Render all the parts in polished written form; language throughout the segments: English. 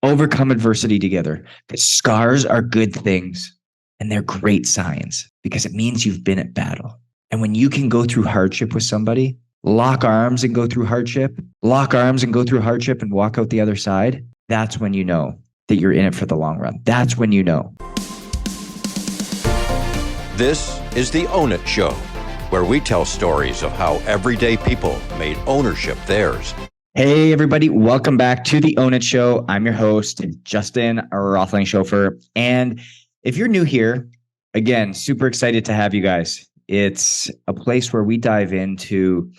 overcome adversity together. Because scars are good things and they're great signs because it means you've been at battle. And when you can go through hardship with somebody, lock arms and go through hardship, lock arms and go through hardship and walk out the other side, that's when you know that you're in it for the long run. That's when you know. This is the Own It Show, where we tell stories of how everyday people made ownership theirs. Hey, everybody. Welcome back to the Own It Show. I'm your host, Justin Roethlingshoefer. And if you're new here, again, super excited to have you guys. It's a place where we dive into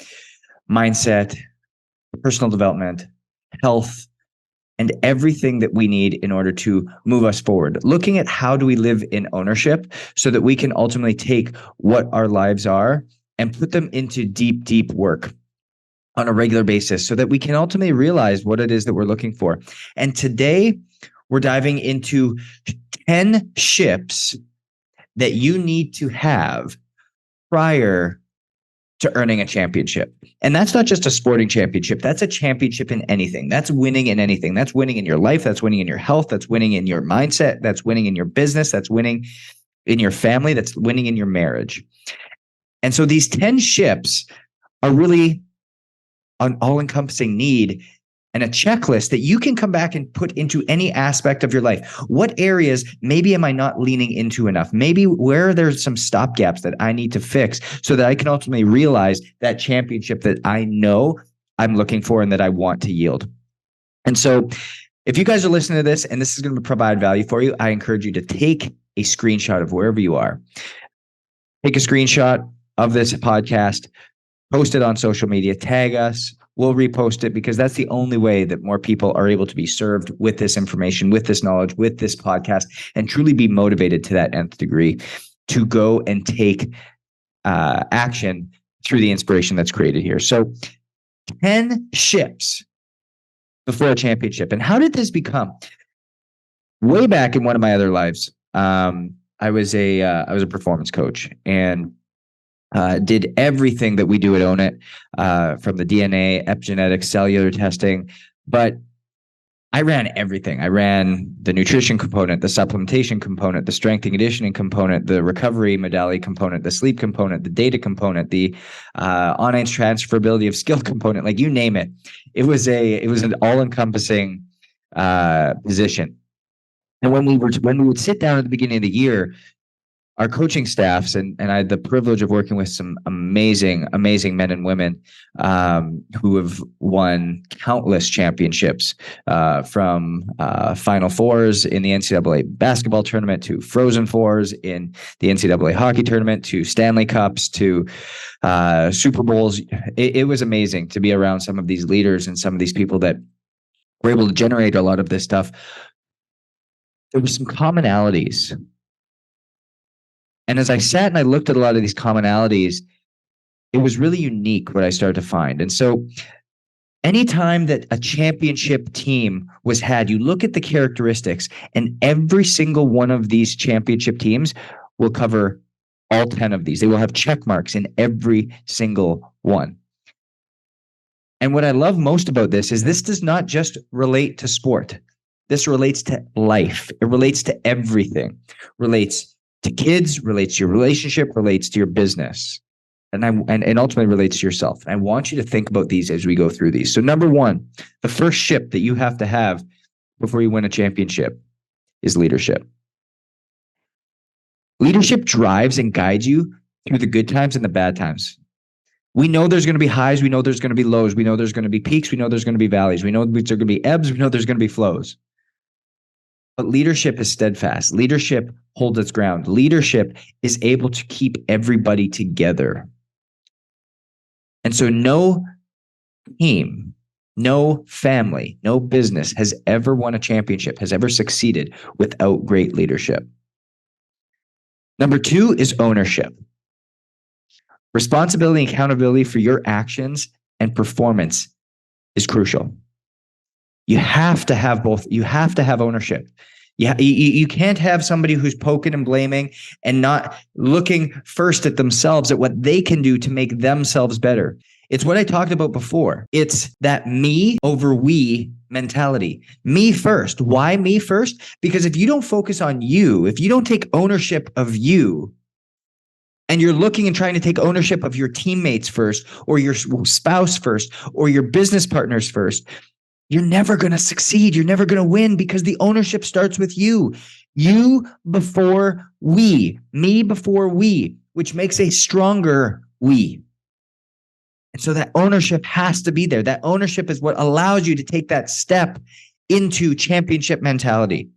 mindset, personal development, health, and everything that we need in order to move us forward. Looking at how do we live in ownership so that we can ultimately take what our lives are and put them into deep, deep work on a regular basis so that we can ultimately realize what it is that we're looking for. And today we're diving into 10 ships that you need to have prior to earning a championship. And that's not just a sporting championship. That's a championship in anything. That's winning in anything. That's winning in your life. That's winning in your health. That's winning in your mindset. That's winning in your business. That's winning in your family. That's winning in your marriage. And so these 10 ships are really an all-encompassing need and a checklist that you can come back and put into any aspect of your life. What areas maybe am I not leaning into enough? Maybe where there's some stop gaps that I need to fix so that I can ultimately realize that championship that I know I'm looking for and that I want to yield. And so if you guys are listening to this and this is going to provide value for you, I encourage you to take a screenshot of wherever you are. Take a screenshot of this podcast, post it on social media, tag us. We'll repost it because that's the only way that more people are able to be served with this information, with this knowledge, with this podcast, and truly be motivated to that nth degree to go and take action through the inspiration that's created here. So 10 ships before a championship. And how did this become? Way back in one of my other lives, I was a performance coach and did everything that we do at Own It, from the DNA, epigenetics, cellular testing, but I ran everything. I ran the nutrition component, the supplementation component, the strength and conditioning component, the recovery modality component, the sleep component, the data component, the online transferability of skill component, like you name it. It was an all-encompassing position. And when we would sit down at the beginning of the year, our coaching staffs, and I had the privilege of working with some amazing, amazing men and women who have won countless championships, from Final Fours in the NCAA basketball tournament to Frozen Fours in the NCAA hockey tournament to Stanley Cups to Super Bowls. It was amazing to be around some of these leaders and some of these people that were able to generate a lot of this stuff. There were some commonalities. And as I sat and I looked at a lot of these commonalities, it was really unique what I started to find. And so anytime that a championship team was had, you look at the characteristics, and every single one of these championship teams will cover all 10 of these. They will have check marks in every single one. And what I love most about this is this does not just relate to sport. This relates to life. It relates to everything. Relates to kids, relates to your relationship, relates to your business, and ultimately relates to yourself. And I want you to think about these as we go through these. So number one, the first ship that you have to have before you win a championship is leadership. Leadership drives and guides you through the good times and the bad times. We know there's going to be highs. We know there's going to be lows. We know there's going to be peaks. We know there's going to be valleys. We know there's going to be ebbs. We know there's going to be flows. But leadership is steadfast. Leadership holds its ground. Leadership is able to keep everybody together. And so no team, no family, no business has ever won a championship, has ever succeeded without great leadership. Number two is ownership. Responsibility and accountability for your actions and performance is crucial. You have to have both. You have to have ownership. You can't have somebody who's poking and blaming and not looking first at themselves, at what they can do to make themselves better. It's what I talked about before. It's that me over we mentality. Me first. Why me first? Because if you don't focus on you, if you don't take ownership of you, and you're looking and trying to take ownership of your teammates first, or your spouse first, or your business partners first, you're never going to succeed. You're never going to win, because the ownership starts with you. You before we, me before we, which makes a stronger we. And so that ownership has to be there. That ownership is what allows you to take that step into championship mentality.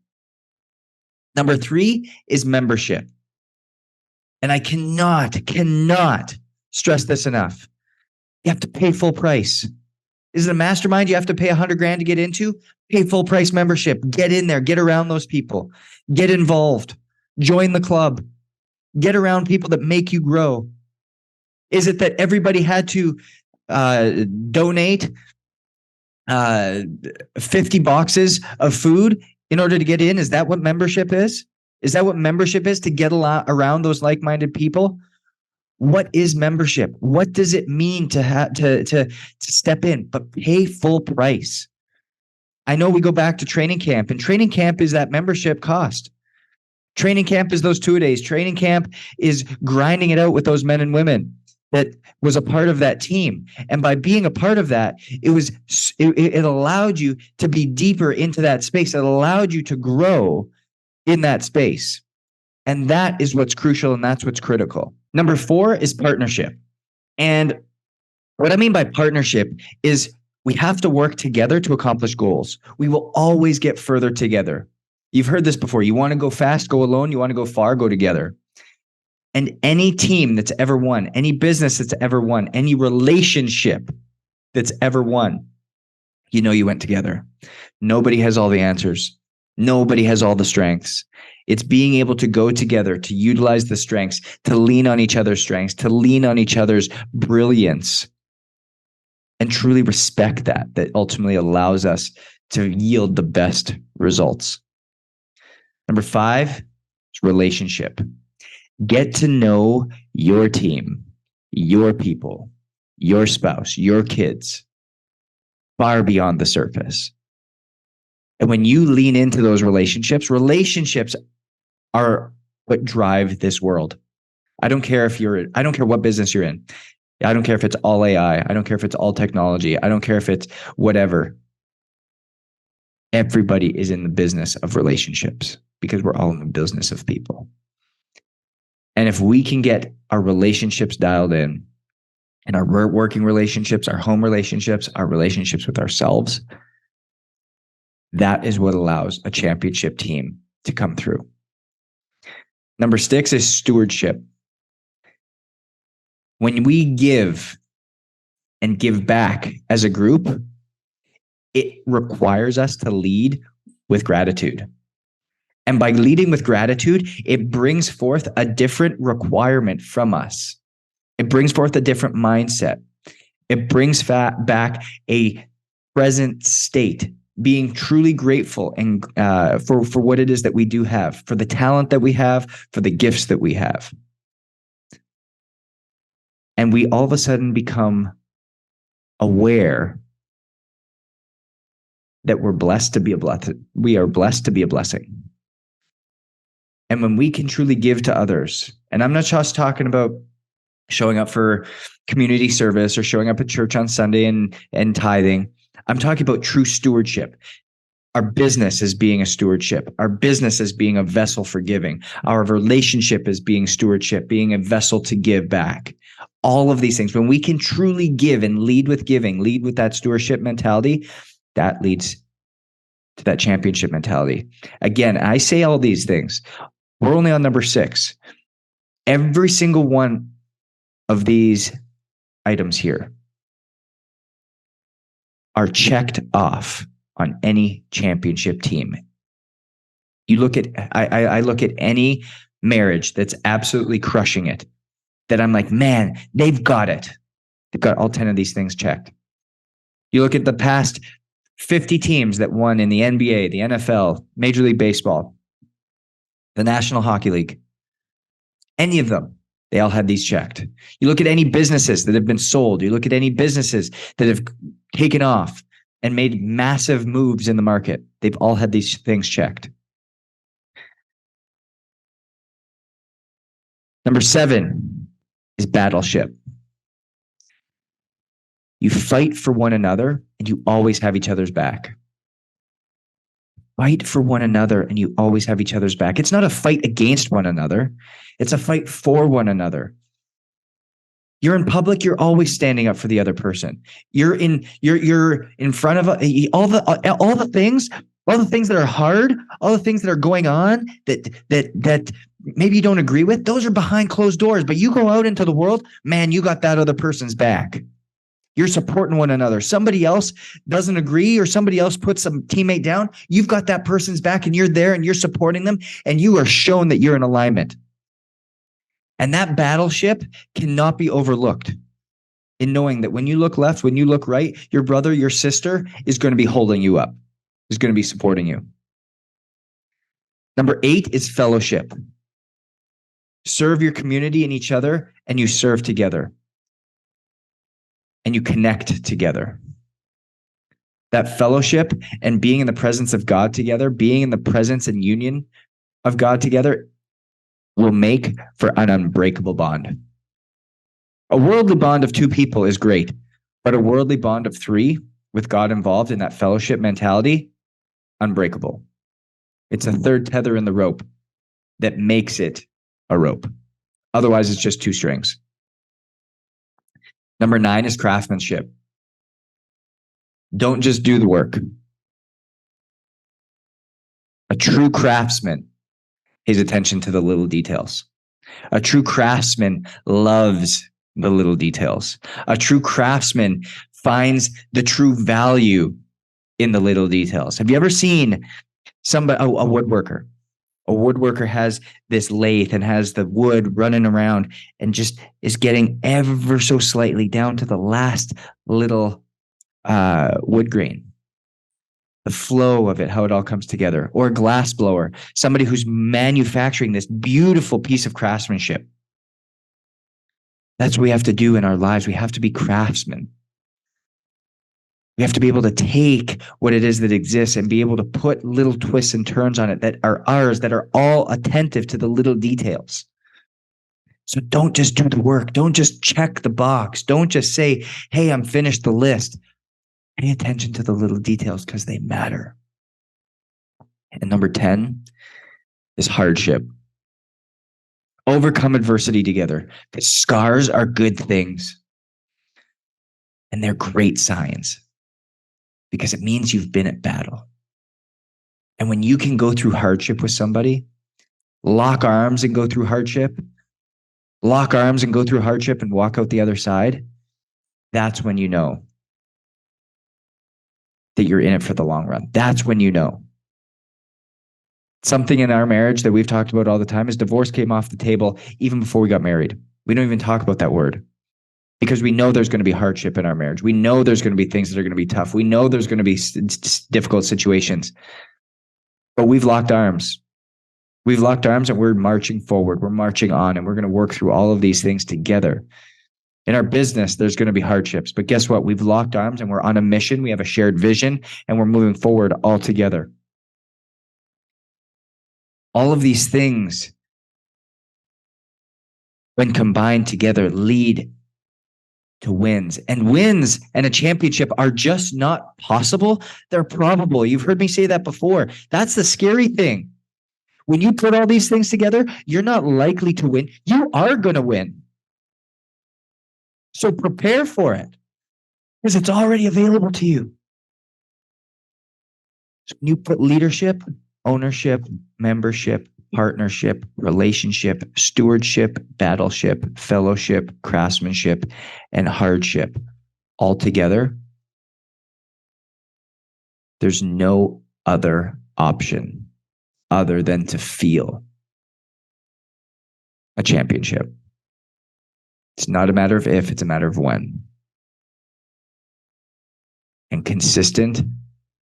Number 3 is membership. And I cannot stress this enough. You have to pay full price. Is it a mastermind you have to pay $100,000 to get into? Pay full price membership. Get in there. Get around those people. Get involved. Join the club. Get around people that make you grow. Is it that everybody had to donate 50 boxes of food in order to get in? Is that what membership is? Is that what membership is, to get around those like-minded people? What is membership? What does it mean to step in, but pay full price? I know we go back to training camp, and training camp is that membership cost. Training camp is those 2-a-days. Training camp is grinding it out with those men and women that was a part of that team. And by being a part of that, it allowed you to be deeper into that space. It allowed you to grow in that space. And that is what's crucial, and that's what's critical. Number 4 is partnership. And what I mean by partnership is we have to work together to accomplish goals. We will always get further together. You've heard this before. You want to go fast, go alone. You want to go far, go together. And any team that's ever won, any business that's ever won, any relationship that's ever won, you went together. Nobody has all the answers. Nobody has all the strengths. It's being able to go together, to utilize the strengths, to lean on each other's strengths, to lean on each other's brilliance, and truly respect that ultimately allows us to yield the best results. Number 5 is relationship. Get to know your team, your people, your spouse, your kids, far beyond the surface. And when you lean into those relationships are what drive this world. I don't care what business you're in. I don't care if it's all AI. I don't care if it's all technology. I don't care if it's whatever. Everybody is in the business of relationships, because we're all in the business of people. And if we can get our relationships dialed in, and our working relationships, our home relationships, our relationships with ourselves, that is what allows a championship team to come through. Number 6 is stewardship. When we give and give back as a group, it requires us to lead with gratitude. And by leading with gratitude, it brings forth a different requirement from us. It brings forth a different mindset. It brings back a present state, being truly grateful and for what it is that we do have, for the talent that we have, for the gifts that we have. And we all of a sudden become aware that we're blessed to be a blessing. We are blessed to be a blessing. And when we can truly give to others, and I'm not just talking about showing up for community service or showing up at church on Sunday and tithing. I'm talking about true stewardship. Our business is being a stewardship. Our business is being a vessel for giving. Our relationship is being stewardship, being a vessel to give back. All of these things, when we can truly give and lead with giving, lead with that stewardship mentality, that leads to that championship mentality. Again, I say all these things. We're only on number 6. Every single one of these items here are checked off on any championship team. You look at, I look at any marriage that's absolutely crushing it, that I'm like, man, they've got it. They've got all 10 of these things checked. You look at the past 50 teams that won in the NBA, the NFL, Major League Baseball, the National Hockey League, any of them, They all had these checked. You look at any businesses that have been sold. You look at any businesses that have taken off and made massive moves in the market. They've all had these things checked. Number 7 is battleship. You fight for one another and you always have each other's back. Fight for one another and you always have each other's back. It's not a fight against one another. It's a fight for one another. You're in public, you're always standing up for the other person. You're in front of all the things that are hard, all the things that are going on that maybe you don't agree with. Those are behind closed doors, but you go out into the world, man, you got that other person's back. You're supporting one another. Somebody else doesn't agree or somebody else puts some teammate down. You've got that person's back and you're there and you're supporting them and you are shown that you're in alignment. And that battleship cannot be overlooked in knowing that when you look left, when you look right, your brother, your sister is going to be holding you up, is going to be supporting you. Number 8 is fellowship. Serve your community and each other, and you serve together. And you connect together. That fellowship and being in the presence of God together, being in the presence and union of God together will make for an unbreakable bond. A worldly bond of 2 people is great, but a worldly bond of 3 with God involved in that fellowship mentality, unbreakable. It's a third tether in the rope that makes it a rope. Otherwise, it's just 2 strings. Number 9 is craftsmanship. Don't just do the work. A true craftsman pays attention to the little details. A true craftsman loves the little details. A true craftsman finds the true value in the little details. Have you ever seen somebody, a woodworker? A woodworker has this lathe and has the wood running around and just is getting ever so slightly down to the last little wood grain. The flow of it, how it all comes together. Or a glass blower, somebody who's manufacturing this beautiful piece of craftsmanship. That's what we have to do in our lives. We have to be craftsmen. We have to be able to take what it is that exists and be able to put little twists and turns on it that are ours, that are all attentive to the little details. So don't just do the work. Don't just check the box. Don't just say, hey, I'm finished the list. Pay attention to the little details because they matter. And number 10 is hardship. Overcome adversity together because scars are good things. And they're great signs because it means you've been at battle. And when you can go through hardship with somebody, lock arms and go through hardship, lock arms and go through hardship and walk out the other side, that's when you know that you're in it for the long run. That's when you know. Something in our marriage that we've talked about all the time is divorce came off the table even before we got married. We don't even talk about that word because we know there's going to be hardship in our marriage. We know there's going to be things that are going to be tough. We know there's going to be difficult situations, but we've locked arms. We've locked arms and we're marching forward. We're marching on and we're going to work through all of these things together. In our business, there's going to be hardships, but guess what? We've locked arms and we're on a mission. We have a shared vision and we're moving forward all together. All of these things, when combined together, lead to wins. And wins and a championship are just not possible. They're probable. You've heard me say that before. That's the scary thing. When you put all these things together, you're not likely to win. You are going to win. So prepare for it because it's already available to you. So when you put leadership, ownership, membership, partnership, relationship, stewardship, battleship, fellowship, craftsmanship, and hardship all together, there's no other option other than to feel a championship. It's not a matter of if, it's a matter of when. And consistent,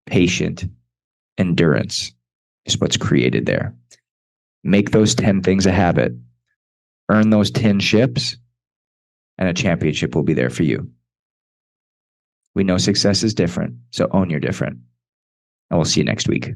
patient endurance is what's created there. Make those 10 things a habit. earn those 10 ships, and a championship will be there for you. We know success is different, so own your different. And we'll see you next week.